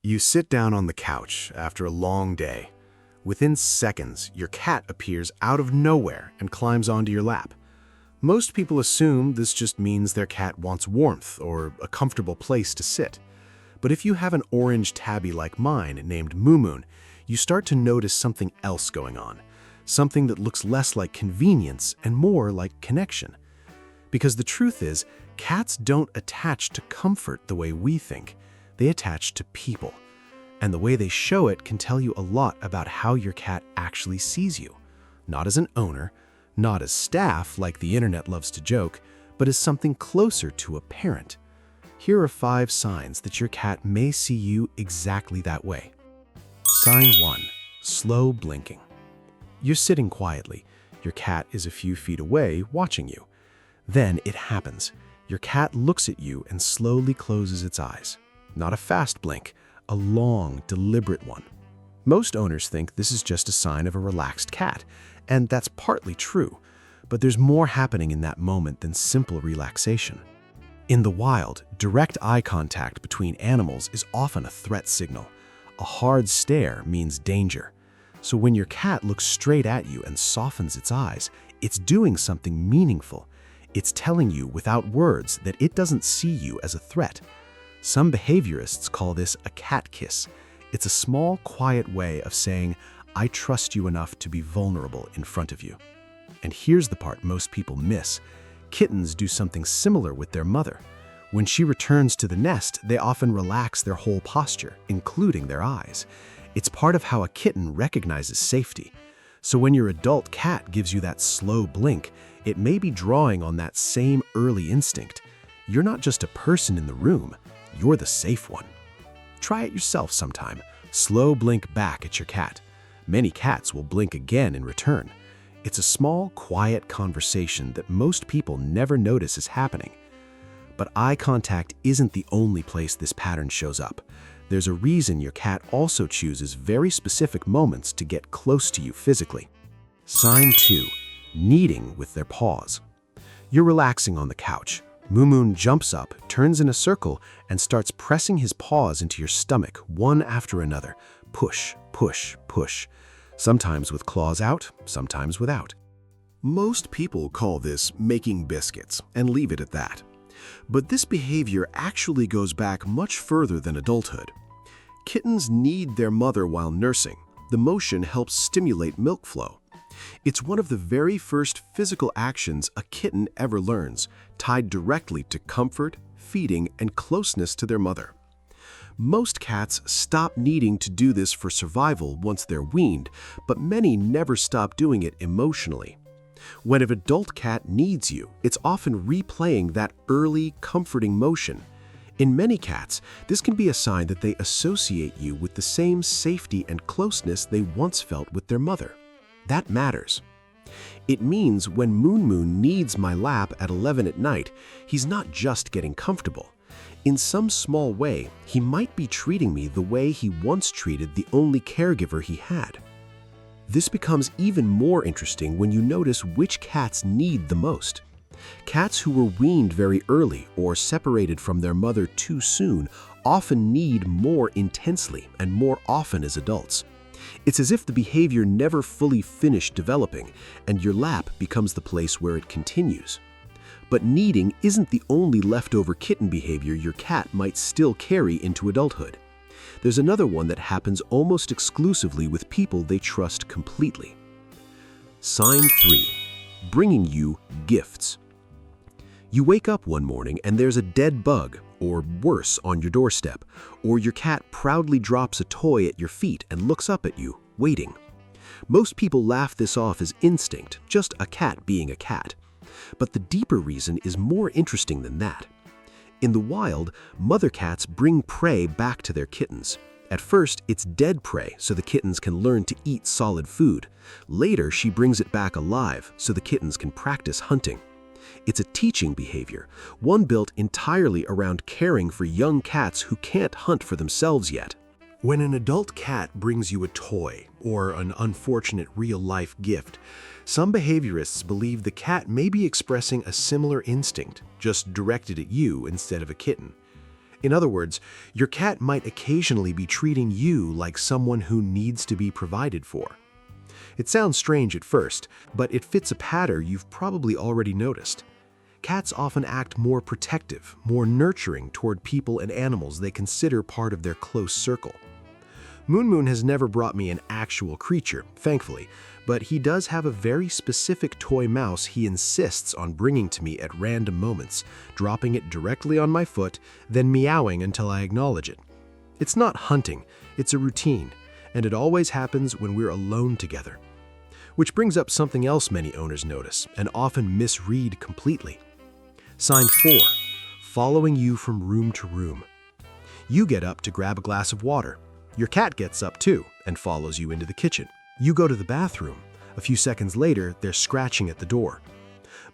You sit down on the couch after a long day. Within seconds, your cat appears out of nowhere and climbs onto your lap. Most people assume this just means their cat wants warmth or a comfortable place to sit. But if you have an orange tabby like mine named Moomoon, you start to notice something else going on, something that looks less like convenience and more like connection. Because the truth is, cats don't attach to comfort the way we think. They attach to people. And the way they show it can tell you a lot about how your cat actually sees you. Not as an owner, not as staff like the internet loves to joke, but as something closer to a parent. Here are 5 signs that your cat may see you exactly that way. Sign 1. Slow blinking. You're sitting quietly. Your cat is a few feet away watching you. Then it happens. Your cat looks at you and slowly closes its eyes. Not a fast blink, a long, deliberate one. Most owners think this is just a sign of a relaxed cat, and that's partly true, but there's more happening in that moment than simple relaxation. In the wild, direct eye contact between animals is often a threat signal. A hard stare means danger. So when your cat looks straight at you and softens its eyes, it's doing something meaningful. It's telling you without words that it doesn't see you as a threat. Some behaviorists call this a cat kiss. It's a small, quiet way of saying, I trust you enough to be vulnerable in front of you. And here's the part most people miss. Kittens do something similar with their mother. When she returns to the nest, they often relax their whole posture, including their eyes. It's part of how a kitten recognizes safety. So when your adult cat gives you that slow blink, it may be drawing on that same early instinct. You're not just a person in the room. You're the safe one. Try it yourself sometime. Slow blink back at your cat. Many cats will blink again in return. It's a small, quiet conversation that most people never notice is happening. But eye contact isn't the only place this pattern shows up. There's a reason your cat also chooses very specific moments to get close to you physically. Sign 2. Kneading with their paws. You're relaxing on the couch. Moomoon jumps up, turns in a circle, and starts pressing his paws into your stomach, one after another. Push, push, push. Sometimes with claws out, sometimes without. Most people call this making biscuits and leave it at that. But this behavior actually goes back much further than adulthood. Kittens need their mother while nursing. The motion helps stimulate milk flow. It's one of the very first physical actions a kitten ever learns, tied directly to comfort, feeding, and closeness to their mother. Most cats stop needing to do this for survival once they're weaned, but many never stop doing it emotionally. When an adult cat needs you, it's often replaying that early, comforting motion. In many cats, this can be a sign that they associate you with the same safety and closeness they once felt with their mother. That matters. It means when Moomoon needs my lap at 11 at night, he's not just getting comfortable. In some small way, he might be treating me the way he once treated the only caregiver he had. This becomes even more interesting when you notice which cats need the most. Cats who were weaned very early or separated from their mother too soon often need more intensely and more often as adults. It's as if the behavior never fully finished developing, and your lap becomes the place where it continues. But kneading isn't the only leftover kitten behavior your cat might still carry into adulthood. There's another one that happens almost exclusively with people they trust completely. Sign 3. Bringing you gifts. You wake up one morning and there's a dead bug, or worse, on your doorstep, or your cat proudly drops a toy at your feet and looks up at you, waiting. Most people laugh this off as instinct, just a cat being a cat. But the deeper reason is more interesting than that. In the wild, mother cats bring prey back to their kittens. At first, it's dead prey so the kittens can learn to eat solid food. Later, she brings it back alive so the kittens can practice hunting. It's a teaching behavior, one built entirely around caring for young cats who can't hunt for themselves yet. When an adult cat brings you a toy or an unfortunate real-life gift, some behaviorists believe the cat may be expressing a similar instinct, just directed at you instead of a kitten. In other words, your cat might occasionally be treating you like someone who needs to be provided for. It sounds strange at first, but it fits a pattern you've probably already noticed. Cats often act more protective, more nurturing toward people and animals they consider part of their close circle. Moomoon has never brought me an actual creature, thankfully, but he does have a very specific toy mouse he insists on bringing to me at random moments, dropping it directly on my foot, then meowing until I acknowledge it. It's not hunting, it's a routine, and it always happens when we're alone together. Which brings up something else many owners notice, and often misread completely. Sign 4. Following you from room to room. You get up to grab a glass of water. Your cat gets up too and follows you into the kitchen. You go to the bathroom. A few seconds later, they're scratching at the door.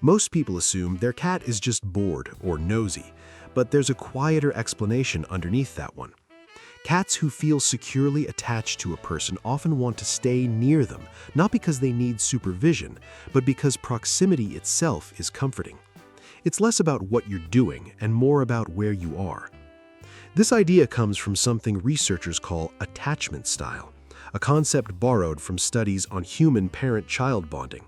Most people assume their cat is just bored or nosy, but there's a quieter explanation underneath that one. Cats who feel securely attached to a person often want to stay near them, not because they need supervision, but because proximity itself is comforting. It's less about what you're doing and more about where you are. This idea comes from something researchers call attachment style, a concept borrowed from studies on human parent-child bonding.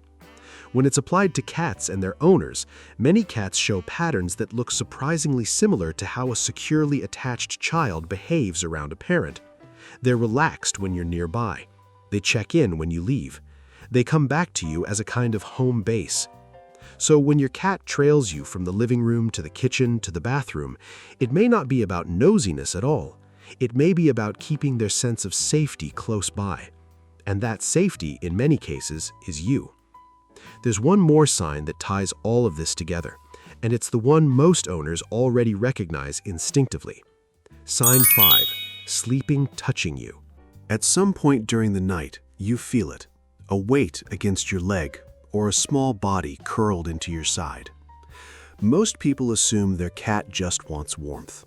When it's applied to cats and their owners, many cats show patterns that look surprisingly similar to how a securely attached child behaves around a parent. They're relaxed when you're nearby. They check in when you leave. They come back to you as a kind of home base. So when your cat trails you from the living room to the kitchen to the bathroom, it may not be about nosiness at all. It may be about keeping their sense of safety close by. And that safety, in many cases, is you. There's one more sign that ties all of this together, and it's the one most owners already recognize instinctively. Sign 5. Sleeping touching you. At some point during the night, you feel it, a weight against your leg, or a small body curled into your side. Most people assume their cat just wants warmth.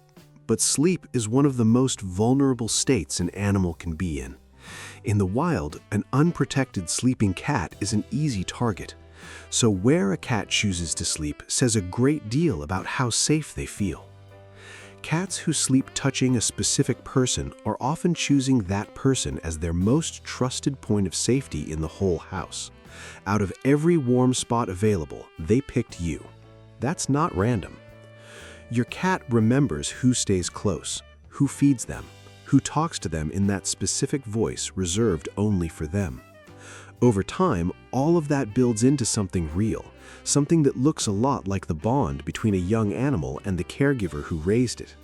But sleep is one of the most vulnerable states an animal can be in. In the wild, an unprotected sleeping cat is an easy target. So where a cat chooses to sleep says a great deal about how safe they feel. Cats who sleep touching a specific person are often choosing that person as their most trusted point of safety in the whole house. Out of every warm spot available, they picked you. That's not random. Your cat remembers who stays close, who feeds them, who talks to them in that specific voice reserved only for them. Over time, all of that builds into something real, something that looks a lot like the bond between a young animal and the caregiver who raised it.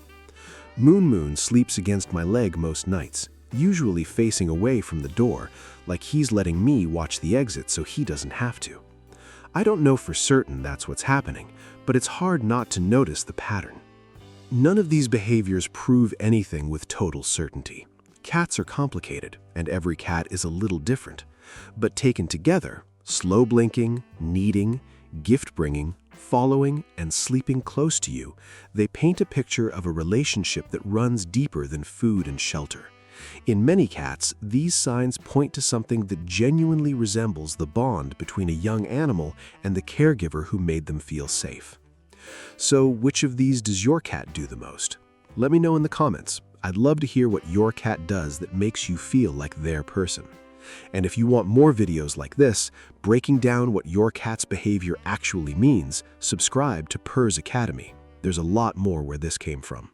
Moomoon sleeps against my leg most nights, usually facing away from the door, like he's letting me watch the exit so he doesn't have to. I don't know for certain that's what's happening, but it's hard not to notice the pattern. None of these behaviors prove anything with total certainty. Cats are complicated, and every cat is a little different. But taken together, slow blinking, kneading, gift-bringing, following, and sleeping close to you, they paint a picture of a relationship that runs deeper than food and shelter. In many cats, these signs point to something that genuinely resembles the bond between a young animal and the caregiver who made them feel safe. So, which of these does your cat do the most? Let me know in the comments. I'd love to hear what your cat does that makes you feel like their person. And if you want more videos like this, breaking down what your cat's behavior actually means, subscribe to Purrs Academy. There's a lot more where this came from.